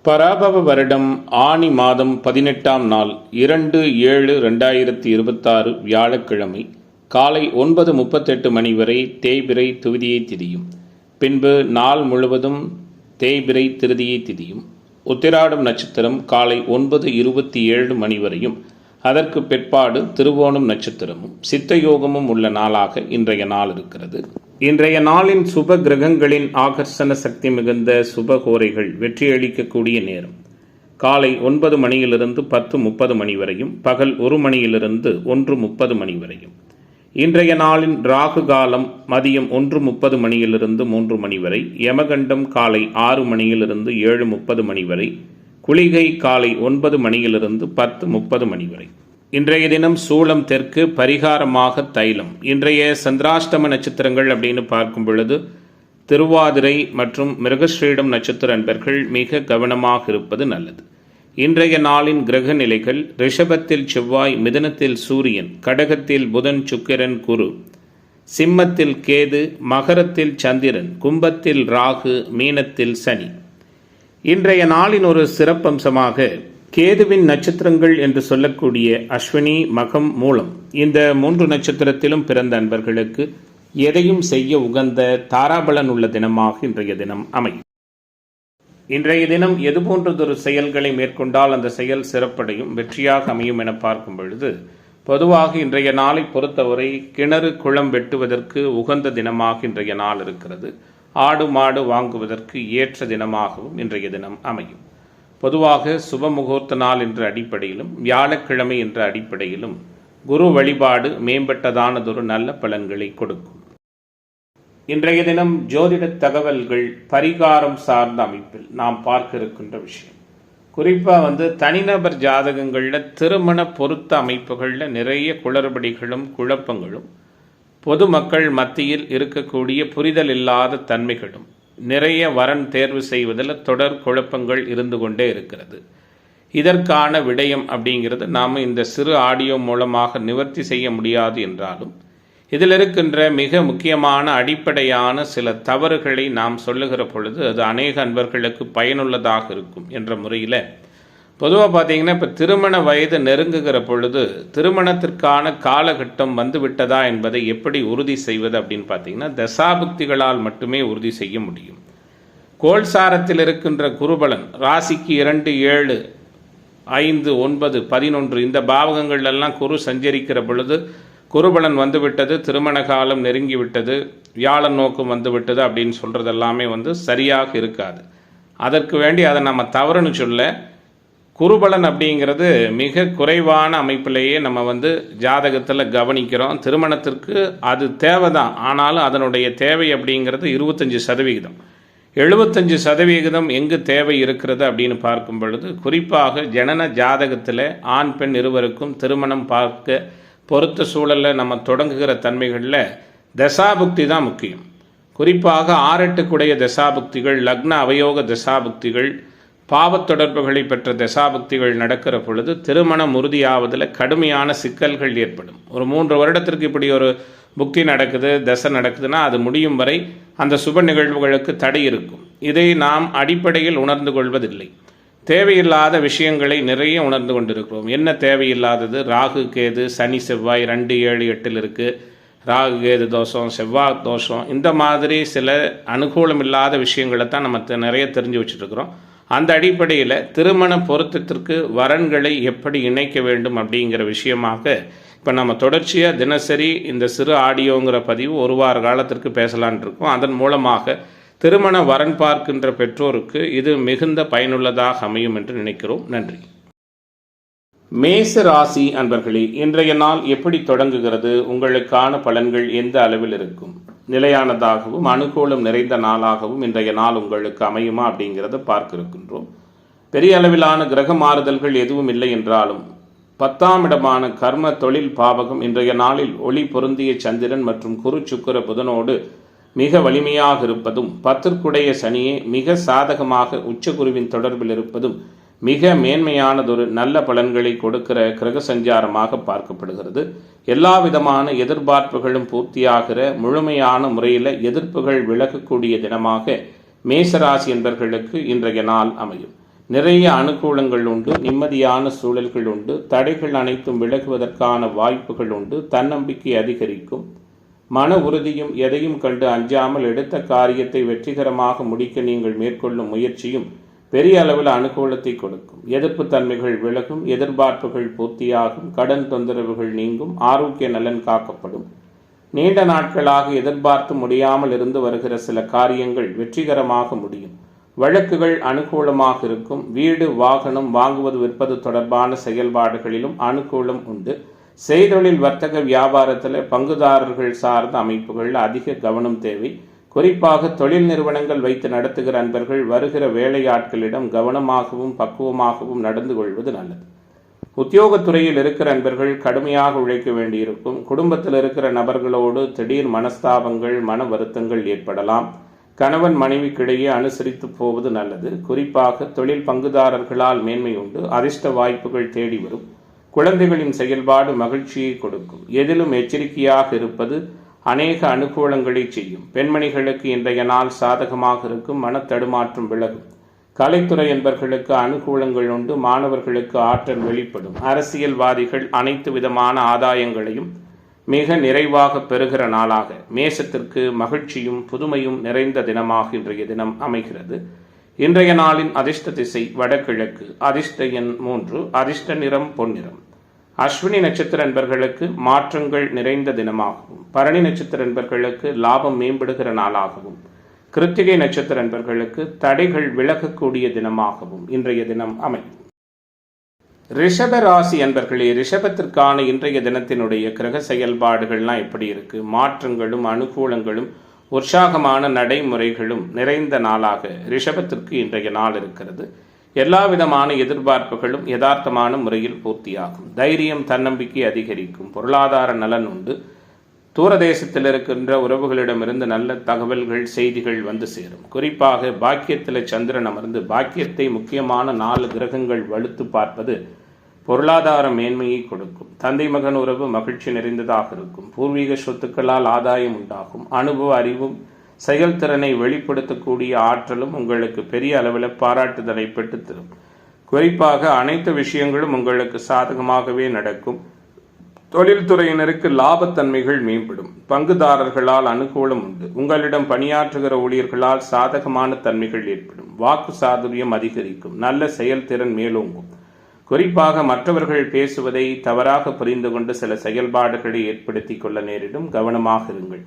பராபவ வருடம் ஆனி மாதம் 18ஆம் நாள் 2/7/2026 வியாழக்கிழமை காலை 9:38 மணி வரை தேய்பிறை துவிதியை திதியும். பின்பு நாள் முழுவதும் தேய்பிறை திருதியை திதியும். உத்திராடம் நட்சத்திரம் காலை 9:27 மணி வரையும், அதற்கு பிற்பாடு திருவோணம் நட்சத்திரமும் சித்தயோகமும் உள்ள நாளாக இன்றைய நாள் இருக்கிறது. இன்றைய நாளின் சுப கிரகங்களின் ஆகர்ஷண சக்தி மிகுந்த சுபகோரைகள் வெற்றியளிக்கக்கூடிய நேரம் காலை 9 மணியிலிருந்து 10:30 மணி வரையும், பகல் 1 மணியிலிருந்து 1:30 மணி வரையும். இன்றைய நாளின் ராகு காலம் மதியம் 1:30 மணியிலிருந்து 3 மணி வரை, யமகண்டம் காலை 6 மணியிலிருந்து 7:30 மணி வரை, குளிகை காலை 9 மணியிலிருந்து 10:30 மணி வரை. இன்றைய தினம் சூளம் தெற்கு, பரிகாரமாக தைலம். இன்றைய சந்திராஷ்டம நட்சத்திரங்கள் அப்படின்னு பார்க்கும் பொழுது திருவாதிரை மற்றும் மிருகஸ்ரீடம் நட்சத்திர அன்பர்கள் மிக கவனமாக இருப்பது நல்லது. இன்றைய நாளின் கிரக நிலைகள்: ரிஷபத்தில் செவ்வாய், மிதுனத்தில் சூரியன், கடகத்தில் புதன், சுக்கிரன், குரு, சிம்மத்தில் கேது, மகரத்தில் சந்திரன், கும்பத்தில் ராகு, மீனத்தில் சனி. இன்றைய நாளின் ஒரு சிறப்பம்சமாக கேதுவின் நட்சத்திரங்கள் என்று சொல்லக்கூடிய அஸ்வினி, மகம், மூலம் இந்த 3 நட்சத்திரத்திலும் பிறந்த அன்பர்களுக்கு எதையும் செய்ய உகந்த தாராபலன் உள்ள தினமாக இன்றைய தினம் அமையும். இன்றைய தினம் எது போன்றதொரு செயல்களை மேற்கொண்டால் அந்த செயல் சிறப்படையும் வெற்றியாக அமையும் என பார்க்கும் பொழுது, பொதுவாக இன்றைய நாளை பொறுத்தவரை கிணறு குளம் வெட்டுவதற்கு உகந்த தினமாக இன்றைய நாள் இருக்கிறது. ஆடு மாடு வாங்குவதற்கு ஏற்ற தினமாகவும் இன்றைய தினம் அமையும். பொதுவாக சுப முகூர்த்த நாள் என்ற அடிப்படையிலும் வியாழக்கிழமை என்ற அடிப்படையிலும் குரு வழிபாடு மேம்பட்டதானதொரு நல்ல பலன்களை கொடுக்கும். இன்றைய தினம் ஜோதிட தகவல்கள் பரிகாரம் சார்ந்த அமைப்பில் நாம் பார்க்க இருக்கின்ற விஷயம், குறிப்பாக தனிநபர் ஜாதகங்களில் திருமண பொருத்த அமைப்புகளில் நிறைய குளறுபடிகளும் குழப்பங்களும், பொதுமக்கள் மத்தியில் இருக்கக்கூடிய புரிதல் இல்லாத தன்மைகளும், நிறைய வரன் தேர்வு செய்வதில் தொடர் குழப்பங்கள் இருந்து கொண்டே இருக்கிறது. இதற்கான விடயம் அப்படிங்கிறது நாம் இந்த சிறு ஆடியோ மூலமாக நிவர்த்தி செய்ய முடியாது என்றாலும், இதில் இருக்கின்ற மிக முக்கியமான அடிப்படையான சில தவறுகளை நாம் சொல்லுகிற பொழுது அது அநேக அன்பர்களுக்கு பயனுள்ளதாக இருக்கும் என்ற முறையில், பொதுவாக பார்த்தீங்கன்னா இப்போ திருமண வயது நெருங்குகிற பொழுது திருமணத்திற்கான காலகட்டம் வந்துவிட்டதா என்பதை எப்படி உறுதி செய்வது அப்படின்னு பார்த்தீங்கன்னா தசாபுக்திகளால் மட்டுமே உறுதி செய்ய முடியும். கோல்சாரத்தில் இருக்கின்ற குருபலன் ராசிக்கு 2, 7, 5, 9, 11 இந்த பாவகங்கள்லாம் குரு சஞ்சரிக்கிற பொழுது குருபலன் வந்துவிட்டது, திருமண காலம் நெருங்கிவிட்டது, வியாழன் நோக்கம் வந்துவிட்டது அப்படின்னு சொல்கிறது எல்லாமே சரியாக இருக்காது. அதற்கு வேண்டி அதை நம்ம தவறுன்னு சொல்ல, குருபலன் அப்படிங்கிறது மிக குறைவான அமைப்பிலேயே நம்ம ஜாதகத்தில் கவனிக்கிறோம். திருமணத்திற்கு அது தேவை தான், ஆனாலும் அதனுடைய தேவை அப்படிங்கிறது 25%. 75% எங்கு தேவை இருக்கிறது அப்படின்னு பார்க்கும் பொழுது, குறிப்பாக ஜனன ஜாதகத்தில் ஆண் பெண் இருவருக்கும் திருமணம் பார்க்க பொறுத்த சூழலில் நம்ம தொடங்குகிற தன்மைகளில் தசாபுக்தி தான் முக்கியம். குறிப்பாக 6-8 தசாபுக்திகள், லக்ன அவயோக தசாபுக்திகள், பாவத் தொடர்புகளை பெற்ற தசாபுக்திகள் நடக்கிற பொழுது திருமணம் உறுதியாவதில் கடுமையான சிக்கல்கள் ஏற்படும். ஒரு 3 வருடத்திற்கு இப்படி ஒரு புக்தி நடக்குது, தசை நடக்குதுன்னா அது முடியும் வரை அந்த சுப நிகழ்வுகளுக்கு தடை இருக்கும். இதை நாம் அடிப்படையில் உணர்ந்து கொள்வதில்லை. தேவையில்லாத விஷயங்களை நிறைய உணர்ந்து கொண்டிருக்கிறோம். என்ன தேவையில்லாதது? ராகு கேது, சனி செவ்வாய் 2, 7, 8 இருக்குது. ராகு கேது தோஷம், செவ்வாய் தோஷம், இந்த மாதிரி சில அனுகூலம் இல்லாத விஷயங்களை தான் நம்ம நிறைய தெரிஞ்சு வச்சுட்ருக்கிறோம். அந்த அடிப்படையில் திருமண பொருத்தத்திற்கு வரன்களை எப்படி இணைக்க வேண்டும் அப்படிங்கிற விஷயமாக இப்போ நம்ம தொடர்ச்சியாக தினசரி இந்த சிறு ஆடியோங்கிற பதிவு 1 வார காலத்திற்கு பேசலான் இருக்கோம். அதன் மூலமாக திருமண வரன் பார்க்கின்ற பெற்றோருக்கு இது மிகுந்த பயனுள்ளதாக அமையும் என்று நினைக்கிறோம். நன்றி. மேச ராசி அன்பர்களே, இன்றைய நாள் எப்படி தொடங்குகிறது? உங்களுக்கான பலன்கள் எந்த அளவில் இருக்கும்? நிலையானதாகவும் அனுகூலம் நிறைந்த நாளாகவும் இன்றைய நாள் உங்களுக்கு அமையுமா அப்படிங்கிறத பார்க்க இருக்கின்றோம். பெரிய அளவிலான கிரக மாறுதல்கள் எதுவும் இல்லை என்றாலும் 10ஆம் இடமான கர்ம தொழில் பாவகம் இன்றைய நாளில் ஒளி பொருந்திய சந்திரன் மற்றும் குரு சுக்கிர புதனோடு மிக வலிமையாக இருப்பதும், 10ற்குடைய சனியே மிக சாதகமாக உச்சகுருவின் தொடர்பில் இருப்பதும் மிக மேன்மையானதொரு நல்ல பலன்களை கொடுக்கிற கிரக சஞ்சாரமாக பார்க்கப்படுகிறது. எல்லா விதமான எதிர்பார்ப்புகளும் பூர்த்தியாகிற முழுமையான முறையில் எதிர்ப்புகள் விலகக்கூடிய தினமாக மேசராசி என்பவர்களுக்கு இன்றைய நாள் அமையும். நிறைய அனுகூலங்கள் உண்டு, நிம்மதியான சூழல்கள் உண்டு, தடைகள் அனைத்தும் விலகுவதற்கான வாய்ப்புகள் உண்டு, தன்னம்பிக்கை அதிகரிக்கும், மன உறுதியும் எதையும் கண்டு அஞ்சாமல் எடுத்த காரியத்தை வெற்றிகரமாக முடிக்க நீங்கள் மேற்கொள்ளும் முயற்சியும் பெரிய அளவில் அனுகூலத்தை கொடுக்கும். எதிர்ப்பு தன்மைகள் விலகும், எதிர்பார்ப்புகள் பூர்த்தியாகும், கடன் தொந்தரவுகள் நீங்கும், ஆரோக்கிய நலன் காக்கப்படும். நீண்ட நாட்களாக எதிர்பார்த்து முடியாமல் இருந்து வருகிற சில காரியங்கள் வெற்றிகரமாக முடியும். வழக்குகள் அனுகூலமாக இருக்கும். வீடு வாகனம் வாங்குவது விற்பது தொடர்பான செயல்பாடுகளிலும் அனுகூலம் உண்டு. செய்தொழில் வர்த்தக வியாபாரத்தில் பங்குதாரர்கள் சார்ந்த அமைப்புகள் அதிக கவனம் தேவை. குறிப்பாக தொழில் நிறுவனங்கள் வைத்து நடத்துகிற அன்பர்கள் வருகிற வேலையாட்களிடம் கவனமாகவும் பக்குவமாகவும் நடந்து கொள்வது நல்லது. உத்தியோகத்துறையில் இருக்கிற அன்பர்கள் கடுமையாக உழைக்க வேண்டியிருக்கும். குடும்பத்தில் இருக்கிற நபர்களோடு திடீர் மனஸ்தாபங்கள் மன வருத்தங்கள் ஏற்படலாம். கணவன் மனைவிக்கிடையே அனுசரித்து போவது நல்லது. குறிப்பாக தொழில் பங்குதாரர்களால் மேன்மை உண்டு. அதிர்ஷ்ட வாய்ப்புகள் தேடி வரும். குழந்தைகளின் செயல்பாடு மகிழ்ச்சியை கொடுக்கும். எதிலும் எச்சரிக்கையாக இருப்பது அநேக அனுகூலங்களை செய்யும். பெண்மணிகளுக்கு இன்றைய நாள் சாதகமாக இருக்கும். மனத்தடுமாற்றம் விலகும். கலைத்துறை என்பர்களுக்கு அனுகூலங்கள் உண்டு. மாணவர்களுக்கு ஆற்றல் வெளிப்படும். அரசியல்வாதிகள் அனைத்து விதமான ஆதாயங்களையும் மிக நிறைவாக பெறுகிற நாளாக மேசத்திற்கு மகிழ்ச்சியும் புதுமையும் நிறைந்த தினமாக இன்றைய தினம் அமைகிறது. இன்றைய நாளின் அதிர்ஷ்ட திசை வடகிழக்கு. அதிர்ஷ்ட எண் 3. அதிர்ஷ்ட நிறம் பொன்னிறம். அஸ்வினி நட்சத்திர அன்பர்களுக்கு மாற்றங்கள் நிறைந்த தினமாகவும், பரணி நட்சத்திர அன்பர்களுக்கு லாபம் மேம்படுகிற நாளாகவும், கிருத்திகை நட்சத்திர அன்பர்களுக்கு தடைகள் விலகக்கூடிய தினமாகவும் இன்றைய தினம் அமையும். ரிஷப ராசி அன்பர்களே, ரிஷபத்திற்கான இன்றைய தினத்தினுடைய கிரக செயல்பாடுகள்லாம் எப்படி இருக்கு? மாற்றங்களும் அனுகூலங்களும் உற்சாகமான நடைமுறைகளும் நிறைந்த நாளாக ரிஷபத்திற்கு இன்றைய நாள் இருக்கிறது. எல்லா விதமான எதிர்பார்ப்புகளும் யதார்த்தமான முறையில் பூர்த்தியாகும். தைரியம் தன்னம்பிக்கை அதிகரிக்கும். பொருளாதார நலன் உண்டு. தூரதேசத்தில் இருக்கின்ற உறவுகளிடமிருந்து நல்ல தகவல்கள் செய்திகள் வந்து சேரும். குறிப்பாக பாக்கியத்தில் சந்திரன் அமர்ந்து பாக்கியத்தை முக்கியமான 4 கிரகங்கள் வலுத்து பார்ப்பது பொருளாதார மேன்மையை கொடுக்கும். தந்தை மகன் உறவு மகிழ்ச்சி நிறைந்ததாக இருக்கும். பூர்வீக சொத்துக்களால் ஆதாயம் உண்டாகும். அனுபவ அறிவும் செயல்திறனை வெளிப்படுத்தக்கூடிய ஆற்றலும் உங்களுக்கு பெரிய அளவில் பாராட்டுதலை பெற்று தரும். குறிப்பாக அனைத்து விஷயங்களும் உங்களுக்கு சாதகமாகவே நடக்கும். தொழில்துறையினருக்கு லாபத்தன்மைகள் மேம்படும். பங்குதாரர்களால் அனுகூலம் உண்டு. உங்களிடம் பணியாற்றுகிற ஊழியர்களால் சாதகமான தன்மைகள் ஏற்படும். வாக்கு சாதுரியம் அதிகரிக்கும். நல்ல செயல்திறன் மேலோங்கும். குறிப்பாக மற்றவர்கள் பேசுவதை தவறாக புரிந்து கொண்டு சில செயல்பாடுகளை ஏற்படுத்தி கொள்ள நேரிடும். கவனமாக இருங்கள்.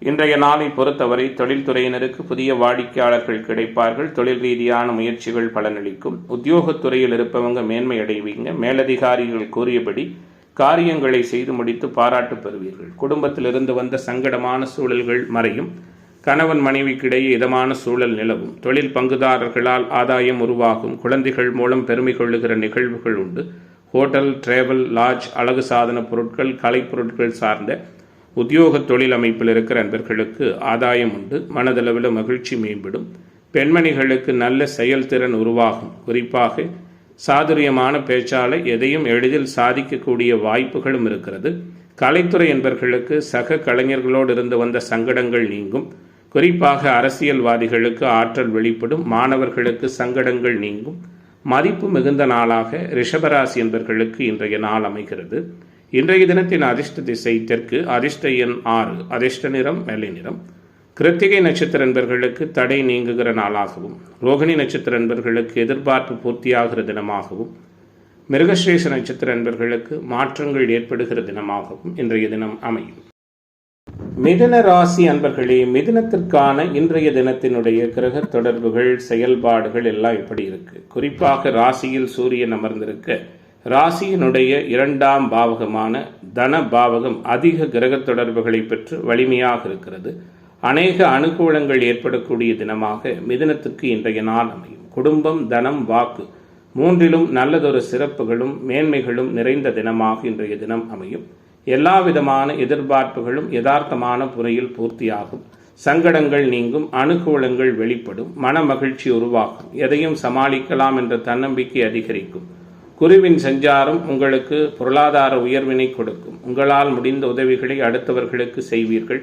இன்றைய நாளை பொறுத்தவரை தொழில்துறையினருக்கு புதிய வாடிக்கையாளர்கள் கிடைப்பார்கள். தொழில் ரீதியான முயற்சிகள் பலனளிக்கும். உத்தியோகத்துறையில் இருப்பவங்க மேன்மை அடைவீங்க. மேலதிகாரிகள் கூறியபடி காரியங்களை செய்து முடித்து பாராட்டு பெறுவீர்கள். குடும்பத்திலிருந்து வந்த சங்கடமான சூழல்கள் மறையும். கணவன் மனைவிக்கிடையே இதமான சூழல் நிலவும். தொழில் பங்குதாரர்களால் ஆதாயம் உருவாகும். குழந்தைகள் மூலம் பெருமை கொள்ளுகிற நிகழ்வுகள் உண்டு. ஹோட்டல், டிராவல், லாட்ஜ், அழகு சாதன பொருட்கள், கலைப்பொருட்கள் சார்ந்த உத்தியோக தொழில் அமைப்பில் இருக்கிற அன்பர்களுக்கு ஆதாயம் உண்டு. மனதளவில் மகிழ்ச்சி மேம்படும். பெண்மணிகளுக்கு நல்ல செயல்திறன் உருவாகும். குறிப்பாக சாதுரியமான பேச்சாலை எதையும் எளிதில் சாதிக்கக்கூடிய வாய்ப்புகளும் இருக்கிறது. கலைத்துறை என்பர்களுக்கு சக கலைஞர்களோடு இருந்து வந்த சங்கடங்கள் நீங்கும். குறிப்பாக அரசியல்வாதிகளுக்கு ஆற்றல் வெளிப்படும். மாணவர்களுக்கு சங்கடங்கள் நீங்கும். மதிப்பு மிகுந்த நாளாக ரிஷபராசி என்பர்களுக்கு இன்றைய நாள் அமைகிறது. இன்றைய தினத்தின் அதிர்ஷ்ட திசை தெற்கு. அதிர்ஷ்ட எண் 6. அதிர்ஷ்ட நிறம் வெள்ளை நிறம். கிருத்திகை நட்சத்திர அன்பர்களுக்கு தடை நீங்குகிற நாளாகவும், ரோகிணி நட்சத்திர அன்பர்களுக்கு எதிர்பார்ப்பு பூர்த்தியாகிற தினமாகவும், மிருகஸ்ரேஷ நட்சத்திர அன்பர்களுக்கு மாற்றங்கள் ஏற்படுகிற தினமாகவும் இன்றைய தினம் அமையும். மிதுன ராசி அன்பர்களே, மிதுனத்திற்கான இன்றைய தினத்தினுடைய கிரக தொடர்புகள் செயல்பாடுகள் எல்லாம் எப்படி இருக்கு? குறிப்பாக ராசியில் சூரியன் அமர்ந்திருக்க ராசியினுடைய 2ஆம் பாவகமான தன பாவகம் அதிக கிரக தொடர்புகளை பெற்று வலிமையாக இருக்கிறது. அநேக அனுகூலங்கள் ஏற்படக்கூடிய தினமாக மிதுனத்துக்கு இன்றைய நாள் அமையும். குடும்பம், தனம், வாக்கு மூன்றிலும் நல்லதொரு சிறப்புகளும் மேன்மைகளும் நிறைந்த தினமாக இன்றைய தினம் அமையும். எல்லா விதமான எதிர்பார்ப்புகளும் யதார்த்தமான முறையில் பூர்த்தியாகும். சங்கடங்கள் நீங்கும். அனுகூலங்கள் வெளிப்படும். மன மகிழ்ச்சி உருவாகும். எதையும் சமாளிக்கலாம் என்ற தன்னம்பிக்கை அதிகரிக்கும். குருவின் சஞ்சாரம் உங்களுக்கு பொருளாதார உயர்வினை கொடுக்கும். உங்களால் முடிந்த உதவிகளை அடுத்தவர்களுக்கு செய்வீர்கள்.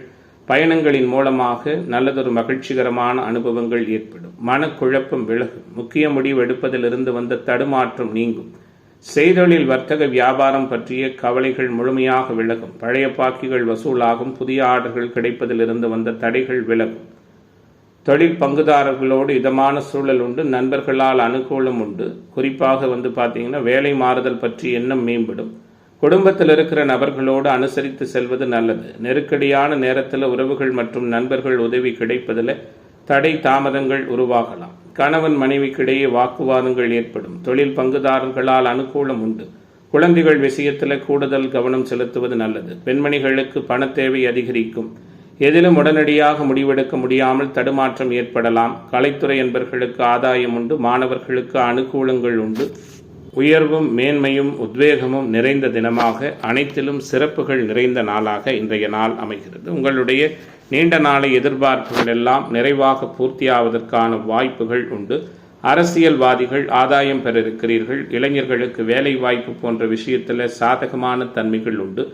பயணங்களின் மூலமாக நல்லதொரு மகிழ்ச்சிகரமான அனுபவங்கள் ஏற்படும். மனக்குழப்பம் விலகும். முக்கிய முடிவு எடுப்பதிலிருந்து வந்த தடுமாற்றம் நீங்கும். செய்தொழில் வர்த்தக வியாபாரம் பற்றிய கவலைகள் முழுமையாக விலகும். பழைய பாக்கிகள் வசூலாகும். புதிய ஆர்டர்கள் கிடைப்பதிலிருந்து வந்த தடைகள் விலகும். தொழில் பங்குதாரர்களோடு இதமான சூழல் உண்டு. நண்பர்களால் அனுகூலம் உண்டு. குறிப்பாக பார்த்தீங்கன்னா வேலை மாறுதல் பற்றி எண்ணம் மேம்படும். குடும்பத்தில் இருக்கிற நபர்களோடு அனுசரித்து செல்வது நல்லது. நெருக்கடியான நேரத்தில் உறவுகள் மற்றும் நண்பர்கள் உதவி கிடைப்பதில் தடை தாமதங்கள் உருவாகலாம். கணவன் மனைவிக்கிடையே வாக்குவாதங்கள் ஏற்படும். தொழில் பங்குதாரர்களால் அனுகூலம் உண்டு. குழந்தைகள் விஷயத்தில் கூடுதல் கவனம் செலுத்துவது நல்லது. பெண்மணிகளுக்கு பண தேவை அதிகரிக்கும். எதிலும் உடனடியாக முடிவெடுக்க முடியாமல் தடுமாற்றம் ஏற்படலாம். கலைத்துறை என்பவர்களுக்கு ஆதாயம் உண்டு. மாணவர்களுக்கு அனுகூலங்கள் உண்டு. உயர்வும் மேன்மையும் உத்வேகமும் நிறைந்த தினமாக, அனைத்திலும் சிறப்புகள் நிறைந்த நாளாக இன்றைய நாள் அமைகிறது. உங்களுடைய நீண்ட நாளை எதிர்பார்ப்புகள் எல்லாம் நிறைவாக பூர்த்தியாவதற்கான வாய்ப்புகள் உண்டு. அரசியல்வாதிகள் ஆதாயம் பெற இருக்கிறீர்கள். இளைஞர்களுக்கு வேலை வாய்ப்பு போன்ற விஷயத்தில் சாதகமான தன்மைகள் உண்டு.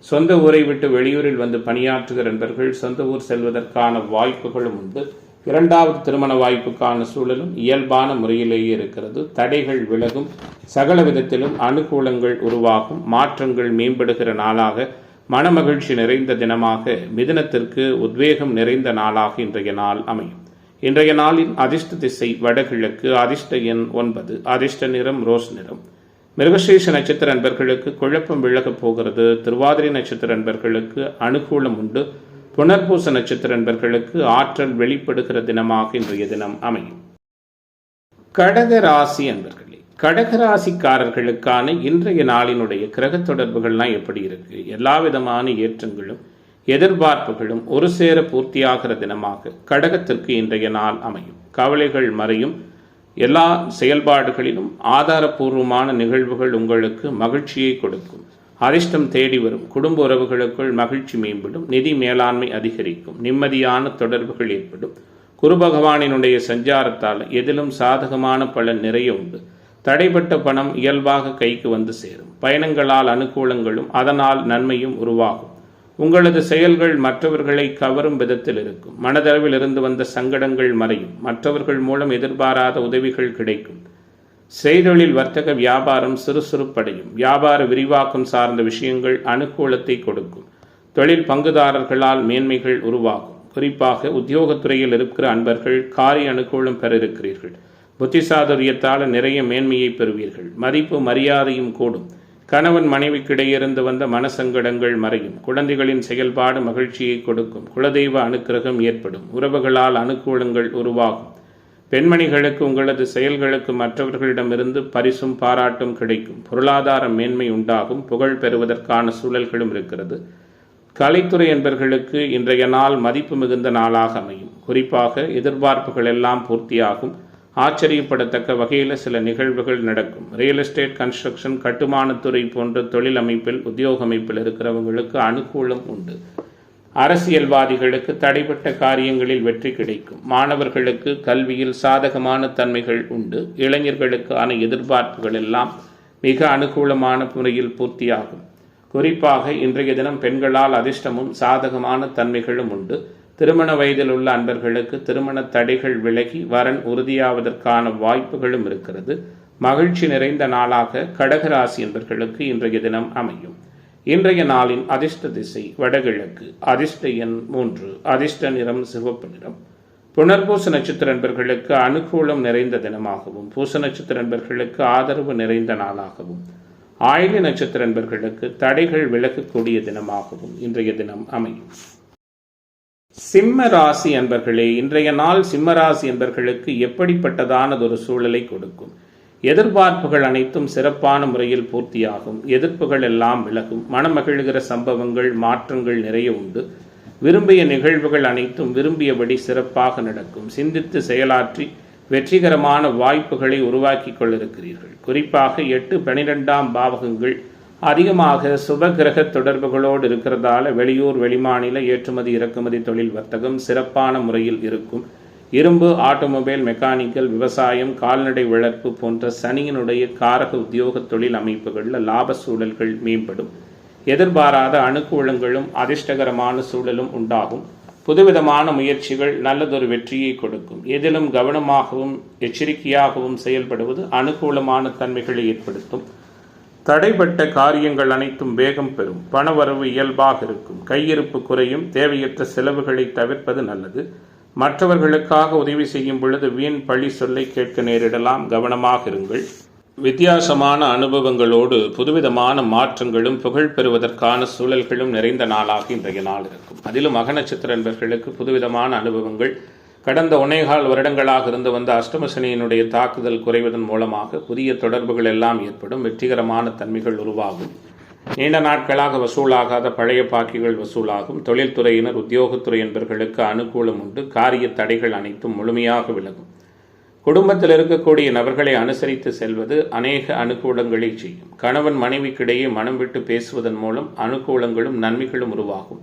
சொந்த ஊரை விட்டு வெளியூரில் வந்து பணியாற்றுகிற நண்பர்கள் சொந்த ஊர் செல்வதற்கான வாய்ப்புகளும் உண்டு. இரண்டாவது திருமண வாய்ப்புக்கான சூழலும் இயல்பான முறையிலேயே இருக்கிறது. தடைகள் விலகும். சகல விதத்திலும் அனுகூலங்கள் உருவாகும். மாற்றங்கள் மேம்படுகிற நாளாக, மனமகிழ்ச்சி நிறைந்த தினமாக, மிதுனத்திற்கு உத்வேகம் நிறைந்த நாளாக இன்றைய நாள் அமையும். இன்றைய நாளின் அதிர்ஷ்ட திசை வடகிழக்கு. அதிர்ஷ்ட எண் 9. அதிர்ஷ்ட நிறம் ரோஸ் நிறம். மிருகசீஷ நட்சத்திர அன்பர்களுக்கு குழப்பம் விலகப் போகிறது. திருவாதிரை நட்சத்திர அன்பர்களுக்கு அனுகூலம் உண்டு. புனர்பூச நட்சத்திர அன்பர்களுக்கு ஆற்றல் வெளிப்படுகிற தினமாக இன்றைய தினம் அமையும். கடக ராசி அன்பர்களே, கடகராசிக்காரர்களுக்கான இன்றைய நாளினுடைய கிரக தொடர்புகள்லாம் எப்படி இருக்கு? எல்லா விதமான ஏற்றங்களும் எதிர்பார்ப்புகளும் ஒரு சேர பூர்த்தியாகிற தினமாக கடகத்திற்கு இன்றைய நாள் அமையும். கவலைகள் மறையும். எல்லா செயல்பாடுகளிலும் ஆதாரபூர்வமான நிகழ்வுகள் உங்களுக்கு மகிழ்ச்சியை கொடுக்கும். அதிர்ஷ்டம் தேடி வரும். குடும்ப உறவுகளுக்குள் மகிழ்ச்சி மேம்படும். நிதி மேலாண்மை அதிகரிக்கும். நிம்மதியான தொடர்புகள் ஏற்படும். குரு பகவானினுடைய சஞ்சாரத்தால் எதிலும் சாதகமான பலன் நிறைய உண்டு. தடைப்பட்ட பணம் இயல்பாக கைக்கு வந்து சேரும். பயணங்களால் அனுகூலங்களும் அதனால் நன்மையும் உருவாகும். உங்களது செயல்கள் மற்றவர்களை கவரும் விதத்தில் இருக்கும். மனதளவில் இருந்து வந்த சங்கடங்கள் மறையும். மற்றவர்கள் மூலம் எதிர்பாராத உதவிகள் கிடைக்கும். செய்தொழில் வர்த்தக வியாபாரம் சுறுசுறுப்படையும். வியாபார விரிவாக்கம் சார்ந்த விஷயங்கள் அனுகூலத்தை கொடுக்கும். தொழில் பங்குதாரர்களால் மேன்மைகள் உருவாகும். குறிப்பாக உத்தியோகத்துறையில் இருக்கிற அன்பர்கள் காரிய அனுகூலம் பெற இருக்கிறீர்கள். புத்திசாதுரியத்தால் நிறைய மேன்மையை பெறுவீர்கள். மதிப்பு மரியாதையும் கூடும். கணவன் மனைவிக்கிடையிருந்து வந்த மனசங்கடங்கள் மறையும். குழந்தைகளின் செயல்பாடு மகிழ்ச்சியை கொடுக்கும். குலதெய்வ அனுக்கிரகம் ஏற்படும். உறவுகளால் அனுகூலங்கள் உருவாகும். பெண்மணிகளுக்கு உங்களது செயல்களுக்கு மற்றவர்களிடமிருந்து பரிசும் பாராட்டும் கிடைக்கும். பொருளாதார மேன்மை உண்டாகும். புகழ் பெறுவதற்கான சூழல்களும் இருக்கிறது. கலைத்துறை என்பவர்களுக்கு இன்றைய நாள் மதிப்பு மிகுந்த நாளாக அமையும். குறிப்பாக எதிர்பார்ப்புகள் எல்லாம் பூர்த்தியாகும். ஆச்சரியப்படத்தக்க வகையில் சில நிகழ்வுகள் நடக்கும். ரியல் எஸ்டேட், கன்ஸ்ட்ரக்ஷன், கட்டுமானத்துறை போன்ற தொழில் அமைப்பில், உத்தியோக அமைப்பில் இருக்கிறவங்களுக்கு அனுகூலம் உண்டு. அரசியல்வாதிகளுக்கு தடைப்பட்ட காரியங்களில் வெற்றி கிடைக்கும். மாணவர்களுக்கு கல்வியில் சாதகமான தன்மைகள் உண்டு. இளைஞர்களுக்கான எதிர்பார்ப்புகள் எல்லாம் மிக அனுகூலமான முறையில் பூர்த்தியாகும். குறிப்பாக இன்றைய தினம் பெண்களால் அதிர்ஷ்டமும் சாதகமான தன்மைகளும் உண்டு. திருமண வயதில் உள்ள அன்பர்களுக்கு திருமண தடைகள் விலகி வரன் உறுதியாவதற்கான வாய்ப்புகளும் இருக்கிறது. மகிழ்ச்சி நிறைந்த நாளாக கடகராசி என்பர்களுக்கு இன்றைய தினம் அமையும். இன்றைய நாளின் அதிர்ஷ்ட திசை வடகிழக்கு. அதிர்ஷ்ட எண் 3. அதிர்ஷ்ட நிறம் சிவப்பு நிறம். புனர்பூச நட்சத்திர அன்பர்களுக்கு அனுகூலம் நிறைந்த தினமாகவும், பூச நட்சத்திர அன்பர்களுக்கு ஆதரவு நிறைந்த நாளாகவும், ஆயில்ய நட்சத்திர அன்பர்களுக்கு தடைகள் விலகக்கூடிய தினமாகவும் இன்றைய தினம் அமையும். சிம்ம ராசி அன்பர்களே, இன்றைய நாள் சிம்ம ராசி அன்பர்களுக்கு எப்படிப்பட்டதானதொரு சூழலை கொடுக்கும்? எதிர்பார்ப்புகள் அனைத்தும் சிறப்பான முறையில் பூர்த்தியாகும். எதிர்ப்புகள் எல்லாம் விலகும். மனமகிழ்கிற சம்பவங்கள், மாற்றங்கள் நிறைய உண்டு. விரும்பிய நிகழ்வுகள் அனைத்தும் விரும்பியபடி சிறப்பாக நடக்கும். சிந்தித்து செயலாற்றி வெற்றிகரமான வாய்ப்புகளை உருவாக்கி கொண்டிருக்கிறீர்கள். குறிப்பாக 8, 12ஆம் பாவகங்கள் அதிகமாக சுபகிரக தொடர்புகளோடு இருக்கிறதால வெளியூர், வெளிமாநில ஏற்றுமதி இறக்குமதி தொழில் வர்த்தகம் சிறப்பான முறையில் இருக்கும். இரும்பு, ஆட்டோமொபைல், மெக்கானிக்கல், விவசாயம், கால்நடை வளர்ப்பு போன்ற சனியினுடைய காரக உத்தியோக தொழில் அமைப்புகளில் லாப சூழல்கள் மேம்படும். எதிர்பாராத அனுகூலங்களும் அதிர்ஷ்டகரமான சூழலும் உண்டாகும். புதுவிதமான முயற்சிகள் நல்லதொரு வெற்றியை கொடுக்கும். எதிலும் கவனமாகவும் எச்சரிக்கையாகவும் செயல்படுவது அனுகூலமான தன்மைகளை ஏற்படுத்தும். தடைப்பட்ட காரியங்கள் அனைத்தும் வேகம் பெறும். பணவரவு இயல்பாக இருக்கும். கையிருப்பு குறையும். தேவையற்ற செலவுகளை தவிர்ப்பது நல்லது. மற்றவர்களுக்காக உதவி செய்யும் பொழுது வீண் பழி சொல்லை கேட்க நேரிடலாம். கவனமாக இருங்கள். வித்தியாசமான அனுபவங்களோடு புதுவிதமான மாற்றங்களும் புகழ் பெறுவதற்கான சூழல்களும் நிறைந்த நாளாக இன்றைய நாள் இருக்கும். அதிலும் மக நட்சத்திர நண்பர்களுக்கு புதுவிதமான அனுபவங்கள். கடந்த 1.25 வருடங்களாக இருந்து வந்த அஷ்டமசனியினுடைய தாக்குதல் குறைவதன் மூலமாக புதிய தொடர்புகள் எல்லாம் ஏற்படும். வெற்றிகரமான தன்மைகள் உருவாகும். நீண்ட நாட்களாக வசூலாகாத பழைய பாக்கிகள் வசூலாகும். தொழில்துறையினர் உத்தியோகத்துறை என்பவர்களுக்கு அனுகூலம் உண்டு. காரிய தடைகள் அனைத்தும் முழுமையாக விலகும். குடும்பத்தில் இருக்கக்கூடிய நபர்களை அனுசரித்து செல்வது அநேக அனுகூலங்களை செய்யும். கணவன் மனைவிக்கிடையே மனம் விட்டு பேசுவதன் மூலம் அனுகூலங்களும் நன்மைகளும் உருவாகும்.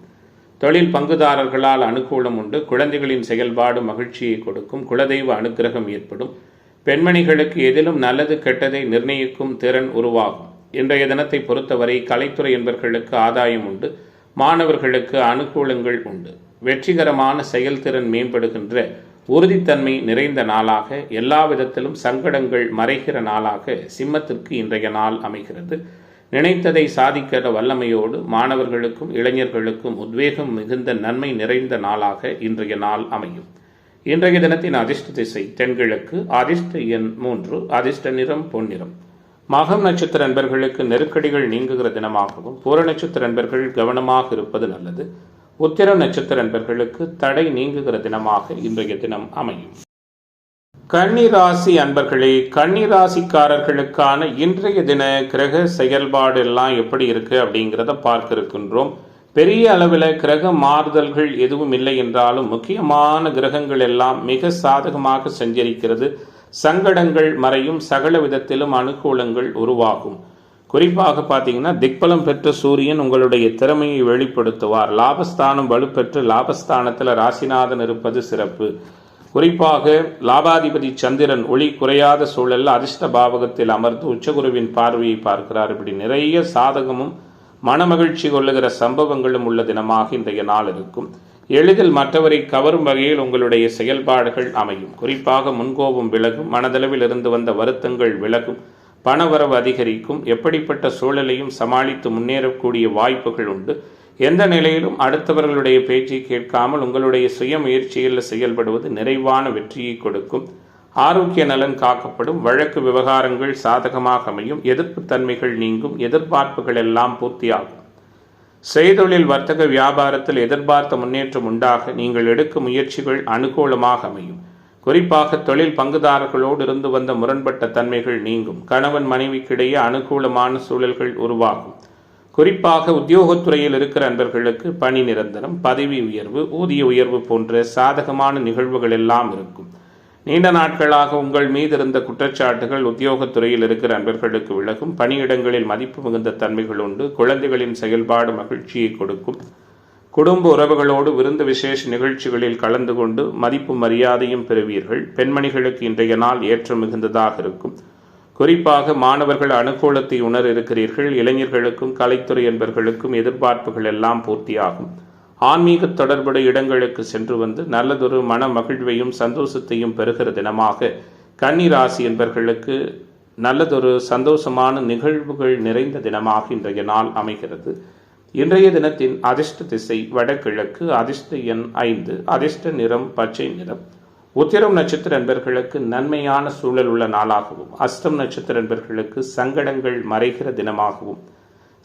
தொழில் பங்குதாரர்களால் அனுகூலம் உண்டு. குழந்தைகளின் செயல்பாடு மகிழ்ச்சியை கொடுக்கும். குலதெய்வ அனுக்கிரகம் ஏற்படும். பெண்மணிகளுக்கு எதிலும் நல்லது கெட்டதை நிர்ணயிக்கும் திறன் உருவாகும். இன்றைய தினத்தை பொறுத்தவரை கலைத்துறை என்பவர்களுக்கு ஆதாயம் உண்டு. மாணவர்களுக்கு அனுகூலங்கள் உண்டு. வெற்றிகரமான செயல்திறன் மேம்படுகின்ற உறுதித்தன்மை நிறைந்த நாளாக, எல்லா விதத்திலும் சங்கடங்கள் மறைகிற நாளாக சிம்மத்திற்கு இன்றைய நாள் அமைகிறது. நினைத்ததை சாதிக்கிற வல்லமையோடு மாணவர்களுக்கும் இளைஞர்களுக்கும் உத்வேகம் மிகுந்த நன்மை நிறைந்த நாளாக இன்றைய நாள் அமையும். இன்றைய தினத்தின் அதிர்ஷ்ட திசை தென்கிழக்கு. அதிர்ஷ்ட எண் 3. அதிர்ஷ்ட நிறம் பொன்னிறம். மகம் நட்சத்திர நண்பர்களுக்கு நெருக்கடிகள் நீங்குகிற தினமாகவும், பூர நட்சத்திர நண்பர்கள் கவனமாக இருப்பது நல்லது. உத்திரம் நட்சத்திர நண்பர்களுக்கு தடை நீங்குகிற தினமாக இன்றைய தினம் அமையும். கன்னிராசி அன்பர்களே, கன்னிராசிக்காரர்களுக்கான இன்றைய தின கிரக செயல்பாடு எல்லாம் எப்படி இருக்கு அப்படிங்கிறத பார்க்க இருக்கின்றோம். பெரிய அளவில் கிரக மாறுதல்கள் எதுவும் இல்லை என்றாலும் முக்கியமான கிரகங்கள் எல்லாம் மிக சாதகமாக சஞ்சரிக்கிறது. சங்கடங்கள் மறையும். சகல விதத்திலும் அனுகூலங்கள் உருவாகும். குறிப்பாக பார்த்தீங்கன்னா, திக்பலம் பெற்ற சூரியன் உங்களுடைய திறமையை வெளிப்படுத்துவார். லாபஸ்தானம் வலுப்பெற்று லாபஸ்தானத்தில் ராசிநாதன் இருப்பது சிறப்பு. குறிப்பாக லாபாதிபதி சந்திரன் ஒளி குறையாத சூழலில் அதிர்ஷ்ட பாவகத்தில் அமர்ந்து உச்சகுருவின் பார்வையை பார்க்கிறார். இப்படி நிறைய சாதகமும் மனமகிழ்ச்சி கொள்ளுகிற சம்பவங்களும் உள்ள தினமாக இன்றைய நாள் இருக்கும். எளிதில் மற்றவரை கவரும் வகையில் உங்களுடைய செயல்பாடுகள் அமையும். குறிப்பாக முன்கோபம் விலகும். மனதளவில் இருந்து வந்த வருத்தங்கள் விலகும். பணவரவு அதிகரிக்கும். எப்படிப்பட்ட சூழலையும் சமாளித்து முன்னேறக்கூடிய வாய்ப்புகள் உண்டு. எந்த நிலையிலும் அடுத்தவர்களுடைய பேச்சை கேட்காமல் உங்களுடைய சுய முயற்சியில் செயல்படுவது நிறைவான வெற்றியை கொடுக்கும். ஆரோக்கிய நலன் காக்கப்படும். வழக்கு விவகாரங்கள் சாதகமாக அமையும். எதிர்ப்பு தன்மைகள் நீங்கும். எதிர்பார்ப்புகள் எல்லாம் பூர்த்தியாகும். செய்தொழில் வர்த்தக வியாபாரத்தில் எதிர்பார்த்த முன்னேற்றம் உண்டாக நீங்கள் எடுக்கும் முயற்சிகள் அனுகூலமாக அமையும். குறிப்பாக தொழில் பங்குதாரர்களோடு இருந்து வந்த முரண்பட்ட தன்மைகள் நீங்கும். கணவன் மனைவிக்கிடையே அனுகூலமான சூழல்கள் உருவாகும். குறிப்பாக உத்தியோகத்துறையில் இருக்கிற அன்பர்களுக்கு பணி நிரந்தரம், பதவி உயர்வு, ஊதிய உயர்வு போன்ற சாதகமான நிகழ்வுகள் எல்லாம் இருக்கும். நீண்ட நாட்களாக உங்கள் மீது இருந்த குற்றச்சாட்டுகள் உத்தியோகத்துறையில் இருக்கிற அன்பர்களுக்கு விலகும். பணியிடங்களில் மதிப்பு மிகுந்த தன்மைகள் உண்டு. குழந்தைகளின் செயல்பாடு மகிழ்ச்சியை கொடுக்கும். குடும்ப உறவுகளோடு விருந்து விசேஷ நிகழ்ச்சிகளில் கலந்து கொண்டு மதிப்பு மரியாதையும் பெறுவீர்கள். பெண்மணிகளுக்கு இன்றைய நாள் ஏற்றம் மிகுந்ததாக இருக்கும். குறிப்பாக மாணவர்கள் அனுகூலத்தை உணர இருக்கிறீர்கள். இளைஞர்களுக்கும் கலைத்துறை என்பவர்களுக்கும் எதிர்பார்ப்புகள் எல்லாம் பூர்த்தியாகும். ஆன்மீக தொடர்புடைய இடங்களுக்கு சென்று வந்து நல்லதொரு மன மகிழ்வையும் சந்தோஷத்தையும் பெறுகிற தினமாக கன்னிராசி என்பவர்களுக்கு நல்லதொரு சந்தோஷமான நிகழ்வுகள் நிறைந்த தினமாக இன்றைய நாள் அமைகிறது. இன்றைய தினத்தின் அதிர்ஷ்ட திசை வடகிழக்கு. அதிர்ஷ்ட எண் 5. அதிர்ஷ்ட நிறம் பச்சை நிறம். உத்திரம் நட்சத்திர நண்பர்களுக்கு நன்மையான சூழல் உள்ள நாளாகவும், அஸ்தம் நட்சத்திர நண்பர்களுக்கு சங்கடங்கள் மறைகிற தினமாகவும்,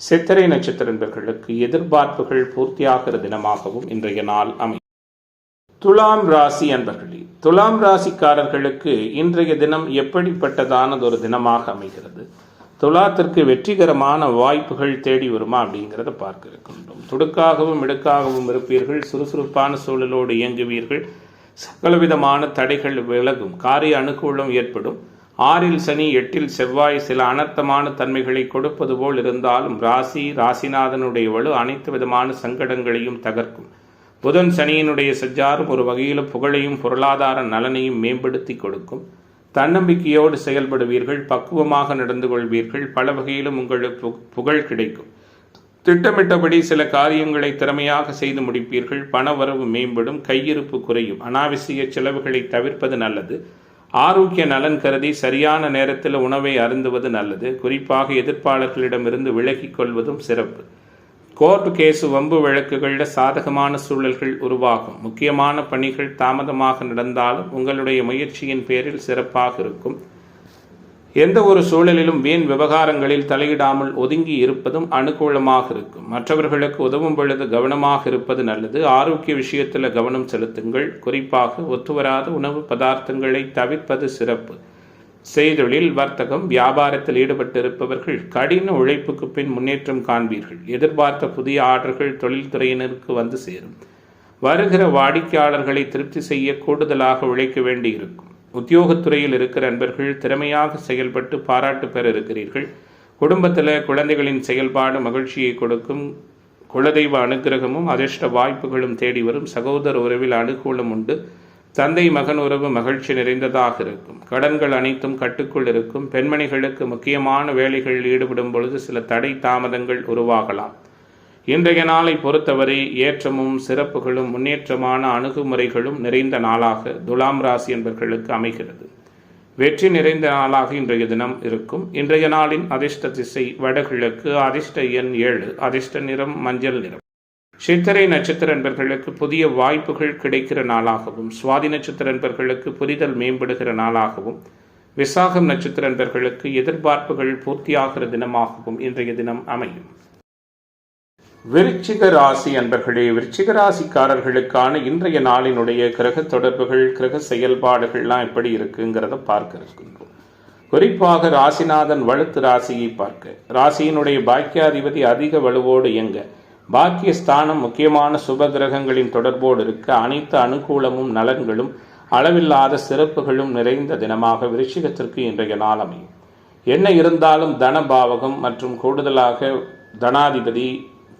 சித்திரை நட்சத்திர நண்பர்களுக்கு எதிர்பார்ப்புகள் பூர்த்தியாகிற தினமாகவும் இன்றைய நாள் அமையும். துலாம் ராசி அன்பர்களே, துலாம் ராசிக்காரர்களுக்கு இன்றைய தினம் எப்படிப்பட்டதானதொரு தினமாக அமைகிறது? துலாத்திற்கு வெற்றிகரமான வாய்ப்புகள் தேடி வருமா அப்படிங்கிறத பார்க்க இருக்கின்றோம். துடுக்காகவும் இடுக்காகவும் இருப்பீர்கள். சுறுசுறுப்பான சூழலோடு இயங்குவீர்கள். சகலவிதமான தடைகள் விலகும். காரிய அனுகூலம் ஏற்படும். 6இல் சனி 8இல் செவ்வாய் சில அனர்த்தமான தன்மைகளை கொடுப்பது போல் இருந்தாலும் ராசிநாதனுடைய வலு அனைத்து விதமான சங்கடங்களையும் தகர்க்கும். புதன் சனியினுடைய சஞ்சாரம் ஒரு வகையில் புகழையும் பொருளாதார நலனையும் மேம்படுத்தி கொடுக்கும். தன்னம்பிக்கையோடு செயல்படுவீர்கள். பக்குவமாக நடந்து கொள்வீர்கள். பல வகையிலும் உங்களுக்கு புகழ் கிடைக்கும். திட்டமிட்டபடி சில காரியங்களை திறமையாக செய்து முடிப்பீர்கள். பணவரவு மேம்படும், கையிருப்பு குறையும். அனாவசிய செலவுகளை தவிர்ப்பது நல்லது. ஆரோக்கிய நலன் கருதி சரியான நேரத்தில் உணவை அருந்துவது நல்லது. குறிப்பாக எதிர்ப்பாளர்களிடமிருந்து விலகிக் கொள்வதும் சிறப்பு. கோர்ட் கேசு வம்பு வழக்குகளில் சாதகமான சூழல்கள் உருவாகும். முக்கியமான பணிகள் தாமதமாக நடந்தாலும் உங்களுடைய முயற்சியின் பேரில் சிறப்பாக இருக்கும். எந்த ஒரு சூழலிலும் வீண் விவகாரங்களில் தலையிடாமல் ஒதுங்கி இருப்பதும் அனுகூலமாக இருக்கும். மற்றவர்களுக்கு உதவும் பொழுது கவனமாக இருப்பது நல்லது. ஆரோக்கிய விஷயத்தில் கவனம் செலுத்துங்கள். குறிப்பாக ஒத்துவராத உணவு பதார்த்தங்களை தவிர்ப்பது சிறப்பு. செய்தொழில், வர்த்தகம், வியாபாரத்தில் ஈடுபட்டிருப்பவர்கள் கடின உழைப்புக்கு பின் முன்னேற்றம் காண்பீர்கள். எதிர்பார்த்த புதிய ஆர்டர்கள் தொழில்துறையினருக்கு வந்து சேரும். வருகிற வாடிக்கையாளர்களை திருப்தி செய்ய கூடுதலாக உழைக்க வேண்டியிருக்கும். உத்தியோகத்துறையில் இருக்கிற நண்பர்கள் திறமையாக செயல்பட்டு பாராட்டு பெற இருக்கிறீர்கள். குடும்பத்தில் குழந்தைகளின் செயல்பாடு மகிழ்ச்சியை கொடுக்கும். குலதெய்வ அனுகிரகமும் அதிர்ஷ்ட வாய்ப்புகளும் தேடி வரும். சகோதர உறவில் அனுகூலம் உண்டு. தந்தை மகன் உறவு மகிழ்ச்சி நிறைந்ததாக இருக்கும். கடன்கள் அனைத்தும் கட்டுக்குள் இருக்கும். பெண்மணிகளுக்கு முக்கியமான வேலைகளில் ஈடுபடும் பொழுது சில தடை தாமதங்கள் உருவாகலாம். இன்றைய நாளை பொறுத்தவரை ஏற்றமும் சிறப்புகளும் முன்னேற்றமான அணுகுமுறைகளும் நிறைந்த நாளாக துலாம் ராசி என்பவர்களுக்கு அமைகிறது. வெற்றி நிறைந்த நாளாக இன்றைய தினம் இருக்கும். இன்றைய நாளின் அதிர்ஷ்ட திசை வடகிழக்கு. அதிர்ஷ்ட எண் 7. அதிர்ஷ்ட நிறம் மஞ்சள் நிறம். சித்திரை நட்சத்திர நண்பர்களுக்கு புதிய வாய்ப்புகள் கிடைக்கிற நாளாகவும், சுவாதி நட்சத்திர நண்பர்களுக்கு புரிதல் மேம்படுகிற நாளாகவும், விசாகம் நட்சத்திர நண்பர்களுக்கு எதிர்பார்ப்புகள் பூர்த்தியாகிற தினமாகவும் இன்றைய தினம் அமையும். விருச்சிக ராசி அன்பர்களே, விருச்சிக ராசிக்காரர்களுக்கான இன்றைய நாளினுடைய கிரக தொடர்புகள், கிரக செயல்பாடுகள்லாம் எப்படி இருக்குங்கிறத பார்க்க இருக்கின்றோம். குறிப்பாக ராசிநாதன் வலுத்து ராசியை பார்க்க, ராசியினுடைய பாக்கியாதிபதி அதிக வலுவோடு இயங்க, பாக்கியஸ்தானம் முக்கியமான சுப கிரகங்களின் தொடர்போடு இருக்க, அனைத்து அனுகூலமும் நலன்களும் அளவில்லாத சிறப்புகளும் நிறைந்த தினமாக விருச்சிகத்திற்கு இன்றைய நாள் அமையும். என்ன இருந்தாலும் தன பாவகம் மற்றும் கூடுதலாக தனாதிபதி,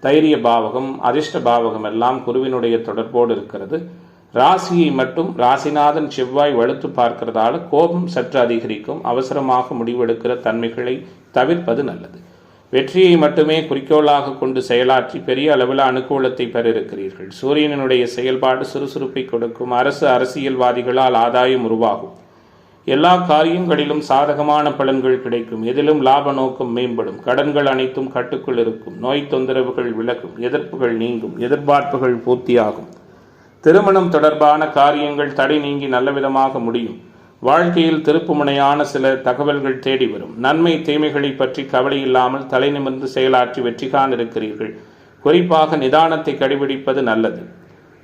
தைரிய பாவகம், அதிர்ஷ்ட பாவகம் எல்லாம் குருவினுடைய தொடர்போடு இருக்கிறது. ராசியை மட்டும் ராசிநாதன் செவ்வாய் வலுத்து பார்க்கிறதால கோபம் சற்று அதிகரிக்கும். அவசரமாக முடிவெடுக்கிற தன்மைகளை தவிர்ப்பது நல்லது. வெற்றியை மட்டுமே குறிக்கோளாக கொண்டு செயலாற்றி பெரிய அளவில் அனுகூலத்தை பெற இருக்கிறீர்கள். சூரியனுடைய செயல்பாடு சுறுசுறுப்பை கொடுக்கும். அரசியல்வாதிகளால் ஆதாயம் உருவாகும். எல்லா காரியங்களிலும் சாதகமான பலன்கள் கிடைக்கும். எதிலும் லாப நோக்கம் மேம்படும். கடன்கள் அனைத்தும் கட்டுக்குள் இருக்கும். நோய் தொந்தரவுகள் விலகும். எதிர்ப்புகள் நீங்கும். எதிர்பார்ப்புகள் பூர்த்தியாகும். திருமணம் தொடர்பான காரியங்கள் தடை நீங்கி நல்லவிதமாக முடியும். வாழ்க்கையில் திருப்புமுனையான சில தகவல்கள் தேடி வரும். நன்மை தீமைகளை பற்றி கவலை இல்லாமல் தலை நிமிர்ந்து செயலாற்றி வெற்றி காண இருக்கிறீர்கள். குறிப்பாக நிதானத்தை கடைபிடிப்பது நல்லது.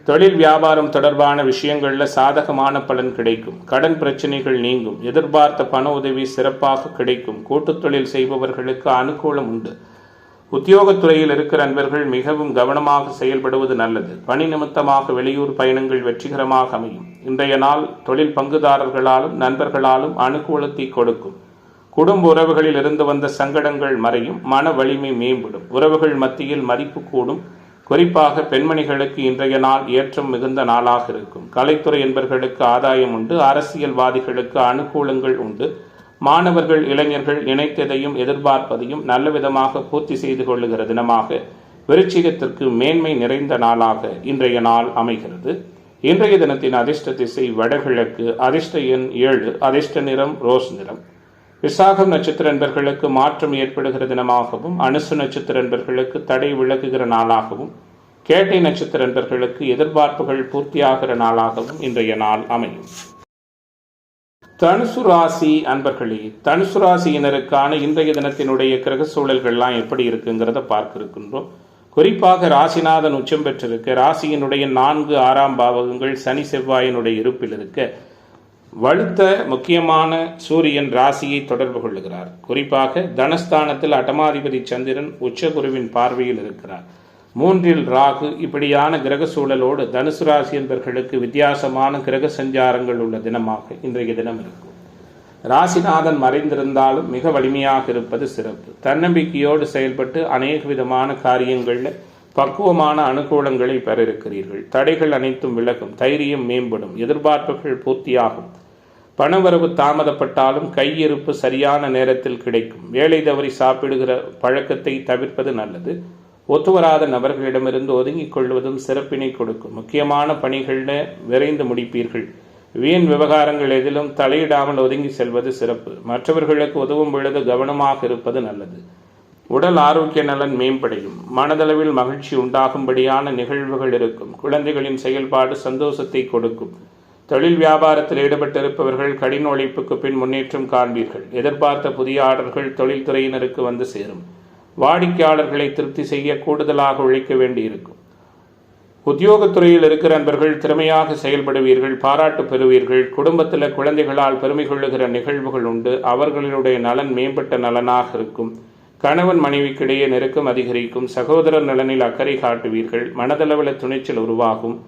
தொழில் வியாபாரம் தொடர்பான விஷயங்களில் சாதகமான பலன் கிடைக்கும். கடன் பிரச்சனைகள் நீங்கும். எதிர்பார்த்த பண உதவி சிறப்பாக கிடைக்கும். கூட்டுத் தொழில் செய்பவர்களுக்கு அனுகூலம் உண்டு. உத்தியோகத்துறையில் இருக்கிற நண்பர்கள் மிகவும் கவனமாக செயல்படுவது நல்லது. பணி நிமித்தமாக வெளியூர் பயணங்கள் வெற்றிகரமாக அமையும். இன்றைய நாள் தொழில் பங்குதாரர்களாலும் நண்பர்களாலும் அனுகூலத்தை கொடுக்கும். குடும்ப உறவுகளில் இருந்து வந்த சங்கடங்கள் மறையும். மன வலிமை மேம்படும். உறவுகள் மத்தியில் மதிப்பு கூடும். குறிப்பாக பெண்மணிகளுக்கு இன்றைய நாள் ஏற்றம் மிகுந்த நாளாக இருக்கும். கலைத்துறை என்பவர்களுக்கு ஆதாயம் உண்டு. அரசியல்வாதிகளுக்கு அனுகூலங்கள் உண்டு. மாணவர்கள், இளைஞர்கள் நினைத்ததையும் எதிர்பார்ப்பதையும் நல்ல விதமாக பூர்த்தி செய்து கொள்ளுகிற தினமாக விருச்சிகத்திற்கு மேன்மை நிறைந்த நாளாக இன்றைய நாள் அமைகிறது. இன்றைய தினத்தின் அதிர்ஷ்ட திசை வடகிழக்கு. அதிர்ஷ்ட எண் 7. அதிர்ஷ்ட நிறம் ரோஸ் நிறம். விசாகம் நட்சத்திர நண்பர்களுக்கு மாற்றம் ஏற்படுகிற தினமாகவும், அனுசு நட்சத்திர நண்பர்களுக்கு தடை விலகுகிற நாளாகவும், கேட்டை நட்சத்திர நண்பர்களுக்கு எதிர்பார்ப்புகள் பூர்த்தியாகிற நாளாகவும் இன்றைய நாள் அமையும். தனுசு ராசி அன்பர்களே, தனுசு ராசியினருக்கான இன்றைய தினத்தினுடைய கிரக சூழல்கள்லாம் எப்படி இருக்குங்கிறத பார்க்க இருக்கின்றோம். குறிப்பாக ராசிநாதன் உச்சம் பெற்றிருக்க, ராசியினுடைய 4, 6ஆம் பாவகங்கள் சனி செவ்வாயினுடைய இருப்பில் இருக்க, வலுத்த முக்கியமான சூரியன் ராசியை தொடர்பு கொள்ளுகிறார். குறிப்பாக தனஸ்தானத்தில் அட்டமாதிபதி சந்திரன் உச்சகுருவின் பார்வையில் இருக்கிறார். 3இல் ராகு. இப்படியான கிரக சூழலோடு தனுசு ராசி என்பவர்களுக்கு வித்தியாசமான கிரக சஞ்சாரங்கள் உள்ள தினமாக இன்றைய தினம் இருக்கும். ராசிநாதன் மறைந்திருந்தாலும் மிக வலிமையாக இருப்பது சிறப்பு. தன்னம்பிக்கையோடு செயல்பட்டு அநேக விதமான காரியங்களில் பக்குவமான அனுகூலங்களை பெற இருக்கிறீர்கள். தடைகள் அனைத்தும் விலகும். தைரியம் மேம்படும். எதிர்பார்ப்புகள் பூர்த்தியாகும். பணவரவு தாமதப்பட்டாலும் கையிருப்பு சரியான நேரத்தில் கிடைக்கும். வேலை தவறி சாப்பிடுகிற பழக்கத்தை தவிர்ப்பது நல்லது. ஒத்துவராத நபர்களிடமிருந்து ஒதுங்கிக் கொள்வதும் சிறப்பினை கொடுக்கும். முக்கியமான பணிகளில் விரைந்து முடிப்பீர்கள். வீண் விவகாரங்கள் எதிலும் தலையிடாமல் ஒதுங்கி செல்வது சிறப்பு. மற்றவர்களுக்கு உதவும் பொழுது கவனமாக இருப்பது நல்லது. உடல் ஆரோக்கிய நலன் மேம்படையும். மனதளவில் மகிழ்ச்சி உண்டாகும்படியான நிகழ்வுகள் இருக்கும். குழந்தைகளின் செயல்பாடு சந்தோஷத்தை கொடுக்கும். தொழில் வியாபாரத்தில் ஈடுபட்டிருப்பவர்கள் கடின உழைப்புக்கு பின் முன்னேற்றம் காண்பீர்கள். எதிர்பார்த்த புதிய ஆர்டர்கள் தொழில்துறையினருக்கு வந்து சேரும். வாடிக்கையாளர்களை திருப்தி செய்ய கூடுதலாக உழைக்க வேண்டியிருக்கும். உத்தியோகத்துறையில் இருக்கிற நண்பர்கள் திறமையாக செயல்படுவீர்கள். பாராட்டு பெறுவீர்கள். குடும்பத்தில் குழந்தைகளால் பெருமை கொள்ளுகிற நிகழ்வுகள் உண்டு. அவர்களுடைய நலன் மேம்பட்ட நலனாக இருக்கும். கணவன் மனைவிக்கிடையே நெருக்கம் அதிகரிக்கும். சகோதரர் நலனில் அக்கறை காட்டுவீர்கள். மனதளவில் துணிச்சல் உருவாகும்.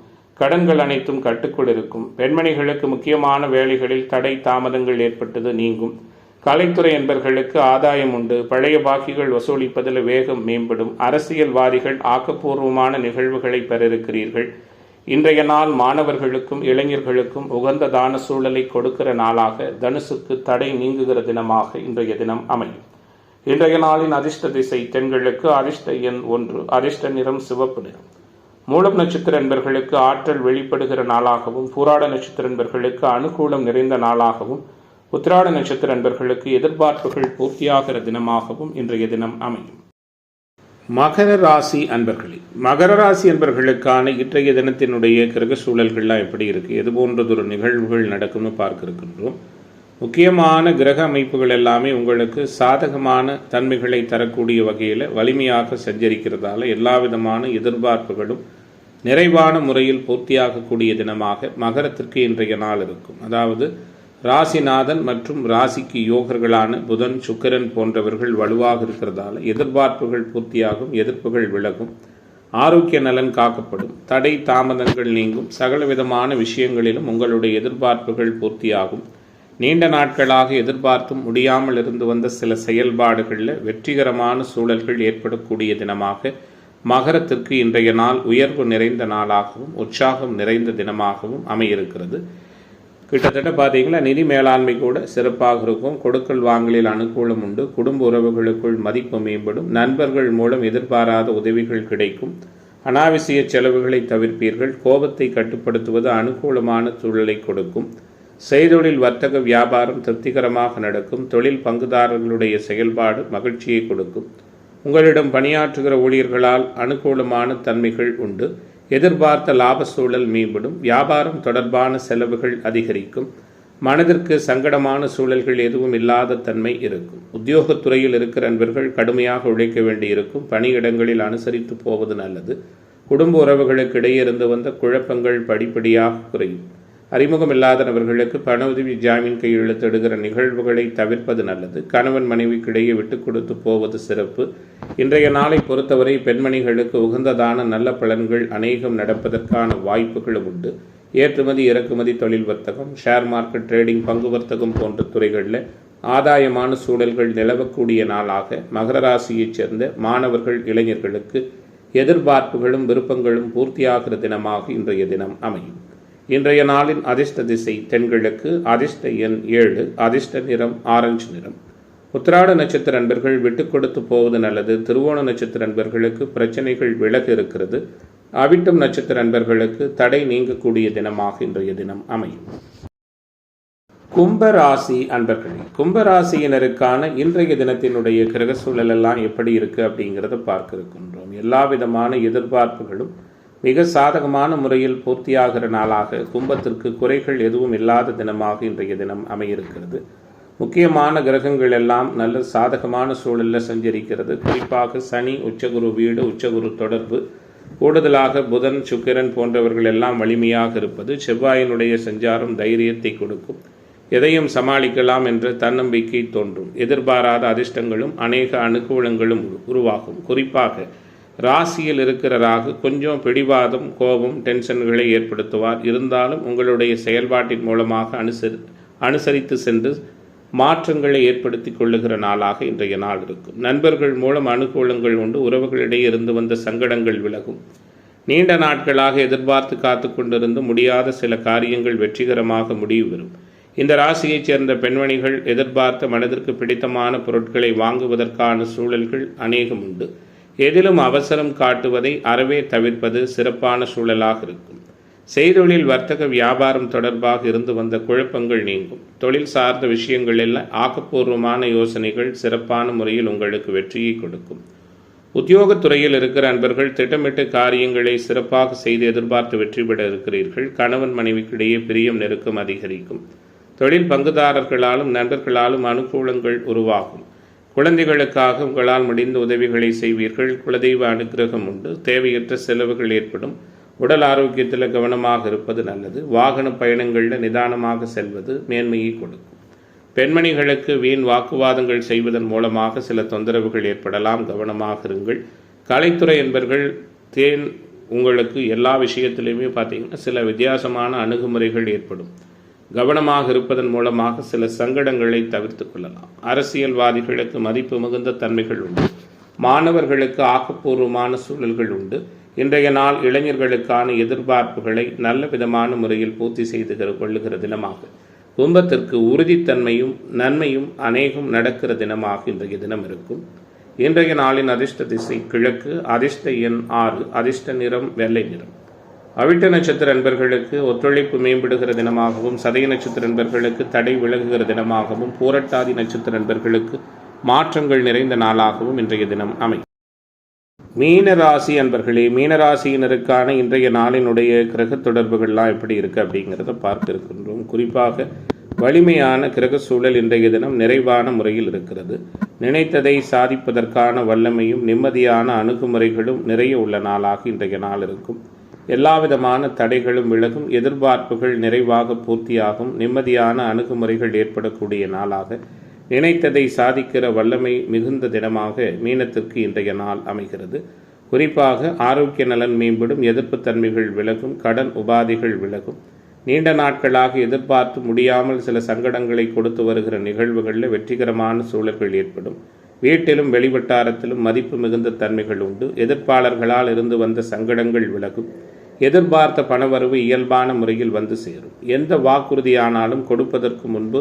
கடன்கள் அனைத்தும் கட்டுக்குள் இருக்கும். பெண்மணிகளுக்கு முக்கியமான வேலைகளில் தடை தாமதங்கள் ஏற்பட்டது நீங்கும். கலைத்துறை என்பர்களுக்கு ஆதாயம் உண்டு. பழைய பாக்கிகள் வசூலிப்பதில் வேகம் மேம்படும். அரசியல்வாதிகள் ஆக்கப்பூர்வமான நிகழ்வுகளை பெற இருக்கிறீர்கள். இன்றைய நாள் மாணவர்களுக்கும் இளைஞர்களுக்கும் உகந்த தான சூழலை கொடுக்கிற நாளாக, தனுசுக்கு தடை நீங்குகிற தினமாக இன்றைய தினம் அமையும். இன்றைய நாளின் அதிர்ஷ்ட திசை தென்கிழக்கு. அதிர்ஷ்ட எண் 1. அதிர்ஷ்ட நிறம் சிவப்பு நிறம். மூலம் நட்சத்திர என்பர்களுக்கு ஆற்றல் வெளிப்படுகிற நாளாகவும், பூராட நட்சத்திர என்பர்களுக்கு அனுகூலம் நிறைந்த நாளாகவும், உத்திராட நட்சத்திர என்பர்களுக்கு எதிர்பார்ப்புகள் பூர்த்தியாகிற தினமாகவும் இன்றைய தினம் அமையும். மகர ராசி அன்பர்களே, மகர ராசி அன்பர்களுக்கான இன்றைய தினத்தினுடைய கிரக சூழல்கள்லாம் எப்படி இருக்கு, எது போன்றதொரு நிகழ்வுகள் நடக்கும்னு பார்க்க இருக்கின்றோம். முக்கியமான கிரக அமைப்புகள் எல்லாமே உங்களுக்கு சாதகமான தன்மைகளை தரக்கூடிய வகையில் வலிமையாக சஞ்சரிக்கிறதால எல்லா விதமான எதிர்பார்ப்புகளும் நிறைவான முறையில் பூர்த்தியாகக்கூடிய தினமாக மகரத்திற்கு இன்றைய நாள் இருக்கும். அதாவது ராசிநாதன் மற்றும் ராசிக்கு யோகர்களான புதன், சுக்கிரன் போன்றவர்கள் வலுவாக இருக்கிறதால எதிர்பார்ப்புகள் பூர்த்தியாகும். எதிர்ப்புகள் விலகும். ஆரோக்கிய நலன் காக்கப்படும். தடை தாமதங்கள் நீங்கும். சகல விதமான விஷயங்களிலும் உங்களுடைய எதிர்பார்ப்புகள் பூர்த்தியாகும். நீண்ட நாட்களாக எதிர்பார்த்தும் முடியாமல் இருந்து வந்த சில செயல்பாடுகளில் வெற்றிகரமான சூழல்கள் ஏற்படக்கூடிய தினமாக மகரத்திற்கு இன்றைய நாள் உயர்வு நிறைந்த நாளாகவும் உற்சாகம் நிறைந்த தினமாகவும் அமையிருக்கிறது. கிட்டத்தட்ட பார்த்தீங்கன்னா நிதி மேலாண்மை கூட சிறப்பாக இருக்கும். கொடுக்கல் வாங்கலில் அனுகூலம் உண்டு. குடும்ப உறவுகளுக்குள் மதிப்பு மேம்படும். நண்பர்கள் மூலம் எதிர்பாராத உதவிகள் கிடைக்கும். அனாவசிய செலவுகளை தவிர்ப்பீர்கள். கோபத்தை கட்டுப்படுத்துவது அனுகூலமான சூழலை கொடுக்கும். செய்தொழில் வர்த்தக வியாபாரம் திருப்திகரமாக நடக்கும். தொழில் பங்குதாரர்களுடைய செயல்பாடு மகிழ்ச்சியை கொடுக்கும். உங்களிடம் பணியாற்றுகிற ஊழியர்களால் அனுகூலமான தன்மைகள் உண்டு. எதிர்பார்த்த லாப சூழல் மேம்படும். வியாபாரம் தொடர்பான செலவுகள் அதிகரிக்கும். மனதிற்கு சங்கடமான சூழல்கள் எதுவும் இல்லாத தன்மை இருக்கும். உத்தியோகத்துறையில் இருக்கிற நண்பர்கள் கடுமையாக உழைக்க வேண்டியிருக்கும். பணியிடங்களில் அனுசரித்து போவது நல்லது. குடும்ப உறவுகளுக்கு இடையே இருந்து வந்த குழப்பங்கள் படிப்படியாக குறையும். அறிமுகம் இல்லாத நபர்களுக்கு பண உதவி, ஜாமீன் கையெழுத்திடுகிற நிகழ்வுகளை தவிர்ப்பது நல்லது. கணவன் மனைவிக்கிடையே விட்டு கொடுத்து போவது சிறப்பு. இன்றைய நாளை பொறுத்தவரை பெண்மணிகளுக்கு உகந்ததான நல்ல பலன்கள் அநேகம் நடப்பதற்கான வாய்ப்புகளும் உண்டு. ஏற்றுமதி இறக்குமதி தொழில் வர்த்தகம், ஷேர் மார்க்கெட், ட்ரேடிங், பங்கு வர்த்தகம் போன்ற துறைகளில் ஆதாயமான சூழல்கள் நிலவக்கூடிய நாளாக மகர ராசியைச் சேர்ந்த மாணவர்கள், இளைஞர்களுக்கு எதிர்பார்ப்புகளும் விருப்பங்களும் பூர்த்தியாகிற தினமாக இன்றைய தினம் அமையும். இன்றைய நாளின் அதிர்ஷ்ட திசை தென்கிழக்கு. அதிர்ஷ்ட எண் 7. அதிர்ஷ்ட நிறம் ஆரஞ்சு நிறம். உத்திராட நட்சத்திர நண்பர்கள் விட்டு கொடுத்து போவது நல்லது. திருவோண நட்சத்திர நண்பர்களுக்கு பிரச்சனைகள் விலக இருக்கிறது. அவிட்டம் நட்சத்திர நண்பர்களுக்கு தடை நீங்கக்கூடிய தினமாக இன்றைய தினம் அமையும். கும்பராசி அன்பர்களே, கும்பராசியினருக்கான இன்றைய தினத்தினுடைய கிரக சூழல் எல்லாம் எப்படி இருக்கு அப்படிங்கிறத பார்க்க இருக்கின்றோம். எல்லா விதமான எதிர்பார்ப்புகளும் மிக சாதகமான முறையில் பூர்த்தியாகிற நாளாக கும்பத்திற்கு குறைகள் எதுவும் இல்லாத தினமாக இன்றைய தினம் அமையிருக்கிறது. முக்கியமான கிரகங்கள் எல்லாம் நல்ல சாதகமான சூழலில் சஞ்சரிக்கிறது. குறிப்பாக சனி உச்சகுரு வீடு, உச்சகுரு தொடர்பு, கூடுதலாக புதன், சுக்கிரன் போன்றவர்கள் எல்லாம் வலிமையாக இருப்பது. செவ்வாயினுடைய சஞ்சாரம் தைரியத்தை கொடுக்கும். எதையும் சமாளிக்கலாம் என்ற தன்னம்பிக்கை தோன்றும். எதிர்பாராத அதிர்ஷ்டங்களும் அநேக அனுகூலங்களும் உருவாகும். குறிப்பாக ராசியில் இருக்கிற ராகு கொஞ்சம் பிடிவாதம், கோபம், டென்ஷன்களை ஏற்படுத்துவார். இருந்தாலும் உங்களுடைய செயல்பாட்டின் மூலமாக அனுசரித்து சென்று மாற்றங்களை ஏற்படுத்தி கொள்ளுகிற நாளாக இன்றைய நாள் இருக்கும். நண்பர்கள் மூலம் அனுகூலங்கள் உண்டு. உறவுகளிடையே இருந்து வந்த சங்கடங்கள் விலகும். நீண்ட நாட்களாக எதிர்பார்த்து காத்து கொண்டிருந்து முடியாத சில காரியங்கள் வெற்றிகரமாக முடிவு பெறும். இந்த ராசியைச் சேர்ந்த பெண்மணிகள் எதிர்பார்த்த மனதிற்கு பிடித்தமான பொருட்களை வாங்குவதற்கான சூழல்கள் அநேகம் உண்டு. எதிலும் அவசரம் காட்டுவதை அறவே தவிர்ப்பது சிறப்பான சூழலாக இருக்கும். செய்தொழில் வர்த்தக வியாபாரம் தொடர்பாக இருந்து வந்த குழப்பங்கள் நீங்கும். தொழில் சார்ந்த விஷயங்களில் ஆக்கப்பூர்வமான யோசனைகள் சிறப்பான முறையில் உங்களுக்கு வெற்றியை கொடுக்கும். உத்தியோகத்துறையில் இருக்கிற அன்பர்கள் திட்டமிட்ட காரியங்களை சிறப்பாக செய்து எதிர்பார்த்து வெற்றி பெற இருக்கிறீர்கள். கணவன் மனைவிக்கிடையே பிரியம் நெருக்கம் அதிகரிக்கும். தொழில் பங்குதாரர்களாலும் நண்பர்களாலும் அனுகூலங்கள் உருவாகும். குழந்தைகளுக்காக உங்களால் முடிந்த உதவிகளை செய்வீர்கள். குலதெய்வ அனுகிரகம் உண்டு. தேவையற்ற செலவுகள் ஏற்படும். உடல் ஆரோக்கியத்தில் கவனமாக இருப்பது நல்லது. வாகன பயணங்களில் நிதானமாக செல்வது மேன்மையை கொடுக்கும். பெண்மணிகளுக்கு வீண் வாக்குவாதங்கள் செய்வதன் மூலமாக சில தொந்தரவுகள் ஏற்படலாம். கவனமாக இருங்கள். கலைத்துறை என்பர்கள் உங்களுக்கு எல்லா விஷயத்திலையுமே பார்த்தீங்கன்னா சில வித்தியாசமான அணுகுமுறைகள் ஏற்படும். கவனமாக இருப்பதன் மூலமாக சில சங்கடங்களை தவிர்த்து கொள்ளலாம். அரசியல்வாதிகளுக்கு மதிப்பு மிகுந்த தன்மைகள் உண்டு. மாணவர்களுக்கு ஆக்கப்பூர்வமான சூழல்கள் உண்டு. இன்றைய நாள் இளைஞர்களுக்கான எதிர்பார்ப்புகளை நல்ல விதமான முறையில் பூர்த்தி செய்து கொள்ளுகிற தினமாக, குடும்பத்திற்கு உறுதித்தன்மையும் நன்மையும் அநேகம் நடக்கிற தினமாக இன்றைய தினம் இருக்கும். இன்றைய நாளின் அதிர்ஷ்ட திசை கிழக்கு. அதிர்ஷ்ட எண் 6. அதிர்ஷ்ட நிறம் வெள்ளை நிறம். அவிட்ட நட்சத்திர அன்பர்களுக்கு ஒத்துழைப்பு மேம்படுகிற தினமாகவும், சதய நட்சத்திர அன்பர்களுக்கு தடை விலகுகிற தினமாகவும், பூரட்டாதி நட்சத்திர அன்பர்களுக்கு மாற்றங்கள் நிறைந்த நாளாகவும் இன்றைய தினம் அமையும். மீனராசி அன்பர்களே, மீனராசியினருக்கான இன்றைய நாளினுடைய கிரக தொடர்புகள்லாம் எப்படி இருக்குது அப்படிங்கிறத பார்க்க இருக்கின்றோம். குறிப்பாக வலிமையான கிரக சூழல் இன்றைய தினம் நிறைவான முறையில் இருக்கிறது. நினைத்ததை சாதிப்பதற்கான வல்லமையும் நிம்மதியான அணுகுமுறைகளும் நிறைய உள்ள நாளாக இன்றைய நாள் இருக்கும். எல்லாவிதமான தடைகளும் விலகும். எதிர்பார்ப்புகள் நிறைவாக பூர்த்தியாகும். நிம்மதியான அணுகுமுறைகள் ஏற்படக்கூடிய நாளாக, நினைத்ததை சாதிக்கிற வல்லமை மிகுந்த தினமாக மீனத்திற்கு இன்றைய நாள் அமைகிறது. குறிப்பாக ஆரோக்கிய நலன் மேம்படும். எதிர்ப்புத்தன்மைகள் விலகும். கடன் உபாதைகள் விலகும். நீண்ட நாட்களாக எதிர்பார்த்து முடியாமல் சில சங்கடங்களை கொடுத்து வருகிற நிகழ்வுகளில் வெற்றிகரமான சூழல்கள் ஏற்படும். வீட்டிலும் வெளிவட்டாரத்திலும் மதிப்பு மிகுந்த தன்மைகள் உண்டு. எதிர்ப்பாளர்களால் இருந்து வந்த சங்கடங்கள் விலகும். எதிர்பார்த்த பணவரவு இயல்பான முறையில் வந்து சேரும். எந்த வாக்குறுதியானாலும் கொடுப்பதற்கு முன்பு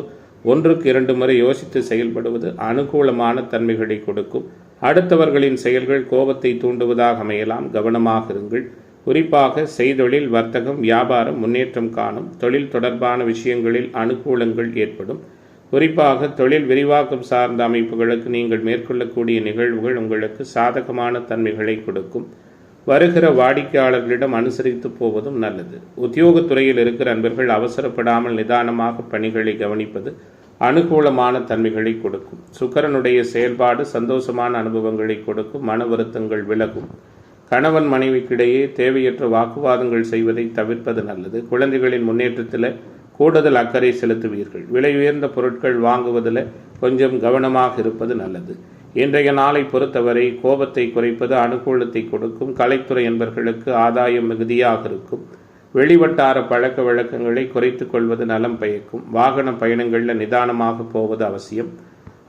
1க்கு 2 முறை யோசித்து செயல்படுவது அனுகூலமான தன்மைகளை கொடுக்கும். அடுத்தவர்களின் செயல்கள் கோபத்தை தூண்டுவதாக அமையலாம். கவனமாக இருங்கள். குறிப்பாக செய்தொழில் வர்த்தகம் வியாபாரம் முன்னேற்றம் காணும். தொழில் தொடர்பான விஷயங்களில் அனுகூலங்கள் ஏற்படும். குறிப்பாக தொழில் விரிவாக்கம் சார்ந்த அமைப்புகளுக்கு நீங்கள் மேற்கொள்ளக்கூடிய நிகழ்வுகள் உங்களுக்கு சாதகமான தன்மைகளை கொடுக்கும். வருகிற வாடிக்கையாளர்களிடம் அனுசரித்து போவதும் நல்லது. உத்தியோகத்துறையில் இருக்கிற அன்பர்கள் அவசரப்படாமல் நிதானமாக பணிகளை கவனிப்பது அனுகூலமான தன்மைகளை கொடுக்கும். சுக்கிரனுடைய செயல்பாடு சந்தோஷமான அனுபவங்களை கொடுக்கும். மன வருத்தங்கள் விலகும். கணவன் மனைவிக்கிடையே தேவையற்ற வாக்குவாதங்கள் செய்வதை தவிர்ப்பது நல்லது. குழந்தைகளின் முன்னேற்றத்தில் கூடுதல் அக்கறை செலுத்துவீர்கள். விலை உயர்ந்த பொருட்கள் வாங்குவதில் கொஞ்சம் கவனமாக இருப்பது நல்லது. இன்றைய நாளை பொறுத்தவரை கோபத்தை குறைப்பது அனுகூலத்தை கொடுக்கும். கலைத்துறை என்பர்களுக்கு ஆதாயம் மிகுதியாக இருக்கும். வெளிவட்டார பழக்க வழக்கங்களை குறைத்து கொள்வது நலம் பயக்கும். வாகன பயணங்களில் நிதானமாக போவது அவசியம்.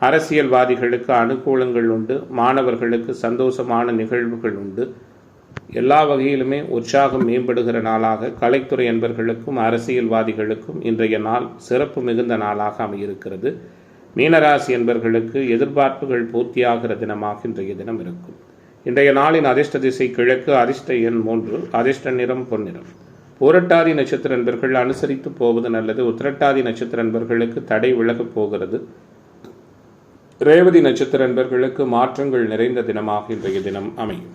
அரசியல்வாதிகளுக்கு அனுகூலங்கள் உண்டு. மாணவர்களுக்கு சந்தோஷமான நிகழ்வுகள் உண்டு. எல்லா வகையிலுமே உற்சாகம் மேம்படுகிற நாளாக கலைத்துறை என்பர்களுக்கும் அரசியல்வாதிகளுக்கும் இன்றைய நாள் சிறப்பு மிகுந்த நாளாக அமையிருக்கிறது. மீனராசி என்பர்களுக்கு எதிர்பார்ப்புகள் பூர்த்தியாகிற தினமாக இன்றைய தினம் இருக்கும். இன்றைய நாளின் அதிர்ஷ்ட திசை கிழக்கு. அதிர்ஷ்ட எண் 3. அதிர்ஷ்ட நிறம் பொன்னிறம். பூரட்டாதி நட்சத்திர அன்பர்கள் அனுசரித்து போவது நல்லது. உத்திரட்டாதி நட்சத்திர அன்பர்களுக்கு தடை விலகப் போகிறது. ரேவதி நட்சத்திர அன்பர்களுக்கு மாற்றங்கள் நிறைந்த தினமாக இன்றைய தினம் அமையும்.